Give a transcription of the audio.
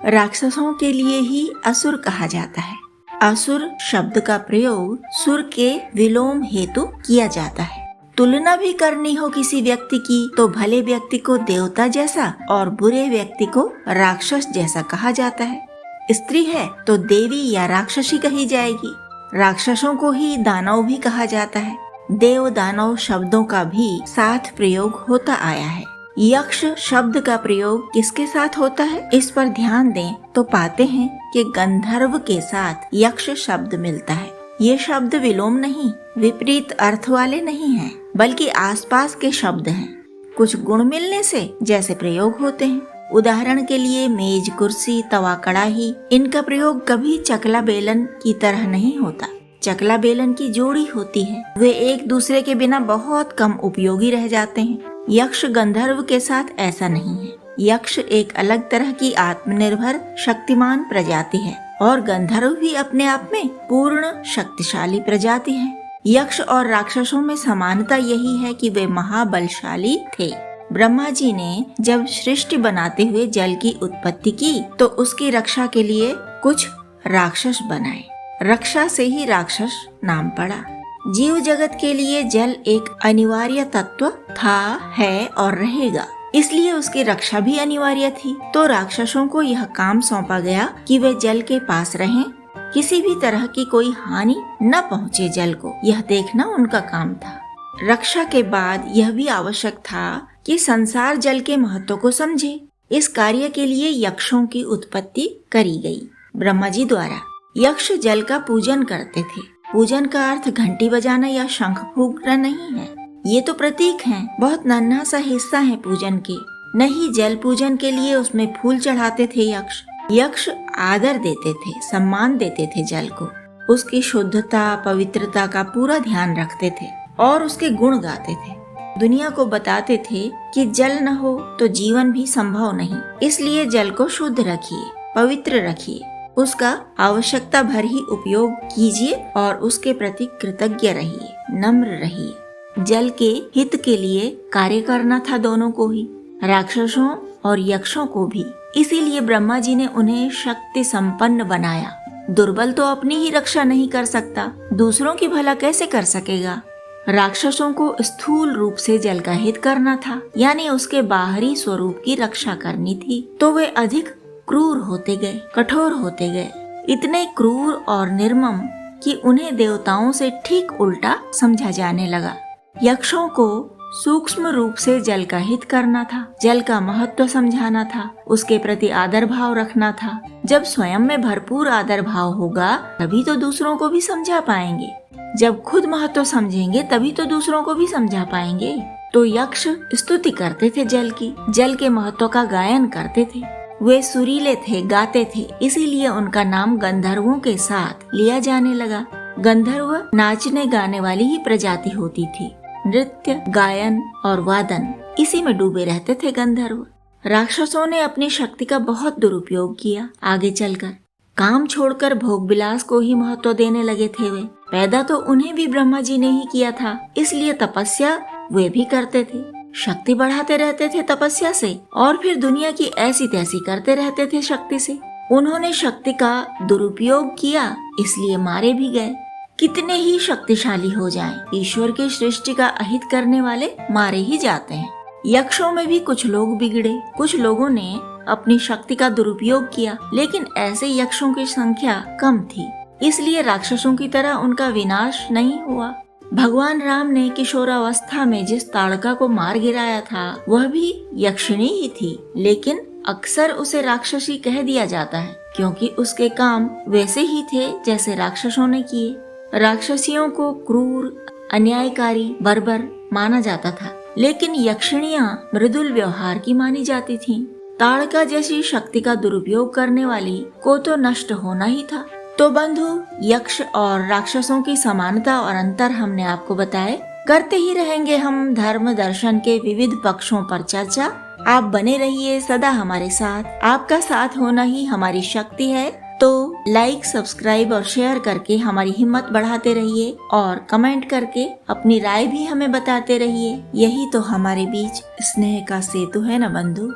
राक्षसों के लिए ही असुर कहा जाता है। असुर शब्द का प्रयोग सुर के विलोम हेतु किया जाता है। तुलना भी करनी हो किसी व्यक्ति की तो भले व्यक्ति को देवता जैसा और बुरे व्यक्ति को राक्षस जैसा कहा जाता है। स्त्री है तो देवी या राक्षसी कही जाएगी। राक्षसों को ही दानव भी कहा जाता है। देव दानव शब्दों का भी साथ प्रयोग होता आया है। यक्ष शब्द का प्रयोग किसके साथ होता है, इस पर ध्यान दें तो पाते हैं कि गंधर्व के साथ यक्ष शब्द मिलता है। ये शब्द विलोम नहीं, विपरीत अर्थ वाले नहीं हैं, बल्कि आसपास के शब्द हैं। कुछ गुण मिलने से जैसे प्रयोग होते हैं। उदाहरण के लिए मेज, कुर्सी, तवा, कड़ाही, इनका प्रयोग कभी चकला बेलन की तरह नहीं होता। चकला बेलन की जोड़ी होती है, वे एक दूसरे के बिना बहुत कम उपयोगी रह जाते हैं। यक्ष गंधर्व के साथ ऐसा नहीं है। यक्ष एक अलग तरह की आत्मनिर्भर शक्तिमान प्रजाति है और गंधर्व भी अपने आप में पूर्ण शक्तिशाली प्रजाति है। यक्ष और राक्षसों में समानता यही है कि वे महाबलशाली थे। ब्रह्मा जी ने जब सृष्टि बनाते हुए जल की उत्पत्ति की तो उसकी रक्षा के लिए कुछ राक्षस बनाए। रक्षा से ही राक्षस नाम पड़ा। जीव जगत के लिए जल एक अनिवार्य तत्व था, है और रहेगा, इसलिए उसकी रक्षा भी अनिवार्य थी। तो राक्षसों को यह काम सौंपा गया कि वे जल के पास रहें, किसी भी तरह की कोई हानि न पहुँचे जल को, यह देखना उनका काम था। रक्षा के बाद यह भी आवश्यक था कि संसार जल के महत्व को समझे। इस कार्य के लिए यक्षों की उत्पत्ति करी गई ब्रह्मा जी द्वारा। यक्ष जल का पूजन करते थे। पूजन का अर्थ घंटी बजाना या शंख फूंकना नहीं है, ये तो प्रतीक हैं, बहुत नन्हा सा हिस्सा है पूजन के। नहीं, जल पूजन के लिए उसमें फूल चढ़ाते थे यक्ष। यक्ष आदर देते थे, सम्मान देते थे जल को, उसकी शुद्धता पवित्रता का पूरा ध्यान रखते थे और उसके गुण गाते थे। दुनिया को बताते थे कि जल न हो तो जीवन भी संभव नहीं, इसलिए जल को शुद्ध रखिए, पवित्र रखिए, उसका आवश्यकता भर ही उपयोग कीजिए और उसके प्रति कृतज्ञ रहिए, नम्र रहिए। जल के हित के लिए कार्य करना था दोनों को ही, राक्षसों और यक्षों को भी। इसीलिए ब्रह्मा जी ने उन्हें शक्ति संपन्न बनाया। दुर्बल तो अपनी ही रक्षा नहीं कर सकता, दूसरों की भला कैसे कर सकेगा। राक्षसों को स्थूल रूप से जल का हित करना था, यानी उसके बाहरी स्वरूप की रक्षा करनी थी। तो वे अधिक क्रूर होते गए, कठोर होते गए, इतने क्रूर और निर्मम कि उन्हें देवताओं से ठीक उल्टा समझा जाने लगा। यक्षों को सूक्ष्म रूप से जल का हित करना था, जल का महत्व समझाना था, उसके प्रति आदर भाव रखना था। जब स्वयं में भरपूर आदर भाव होगा तभी तो दूसरों को भी समझा पाएंगे। जब खुद महत्व समझेंगे तभी तो दूसरों को भी समझा पाएंगे। तो यक्ष स्तुति करते थे जल की, जल के महत्व का गायन करते थे। वे सुरीले थे, गाते थे, इसीलिए उनका नाम गंधर्वों के साथ लिया जाने लगा। गंधर्व नाचने गाने वाली ही प्रजाति होती थी। नृत्य, गायन और वादन, इसी में डूबे रहते थे गंधर्व। राक्षसों ने अपनी शक्ति का बहुत दुरुपयोग किया। आगे चलकर काम छोड़कर भोग विलास को ही महत्व देने लगे थे वे। पैदा तो उन्हें भी ब्रह्मा जी ने ही किया था, इसलिए तपस्या वे भी करते थे। शक्ति बढ़ाते रहते थे तपस्या से और फिर दुनिया की ऐसी तैसी करते रहते थे शक्ति से। उन्होंने शक्ति का दुरुपयोग किया, इसलिए मारे भी गए। कितने ही शक्तिशाली हो जाएं, ईश्वर की सृष्टि का अहित करने वाले मारे ही जाते हैं। यक्षों में भी कुछ लोग बिगड़े, कुछ लोगों ने अपनी शक्ति का दुरुपयोग किया, लेकिन ऐसे यक्षों की संख्या कम थी, इसलिए राक्षसों की तरह उनका विनाश नहीं हुआ। भगवान राम ने किशोरावस्था में जिस ताड़का को मार गिराया था वह भी यक्षिणी ही थी, लेकिन अक्सर उसे राक्षसी कह दिया जाता है क्योंकि उसके काम वैसे ही थे जैसे राक्षसों ने किए। राक्षसियों को क्रूर, अन्यायकारी, बर्बर माना जाता था, लेकिन यक्षिणियां मृदुल व्यवहार की मानी जाती थीं। ताड़का जैसी शक्ति का दुरुपयोग करने वाली को तो नष्ट होना ही था। तो बंधु, यक्ष और राक्षसों की समानता और अंतर हमने आपको बताए। करते ही रहेंगे हम धर्म दर्शन के विविध पक्षों पर चर्चा। आप बने रहिए सदा हमारे साथ। आपका साथ होना ही हमारी शक्ति है। तो लाइक, सब्सक्राइब और शेयर करके हमारी हिम्मत बढ़ाते रहिए और कमेंट करके अपनी राय भी हमें बताते रहिए। यही तो हमारे बीच स्नेह का सेतु है ना बंधु।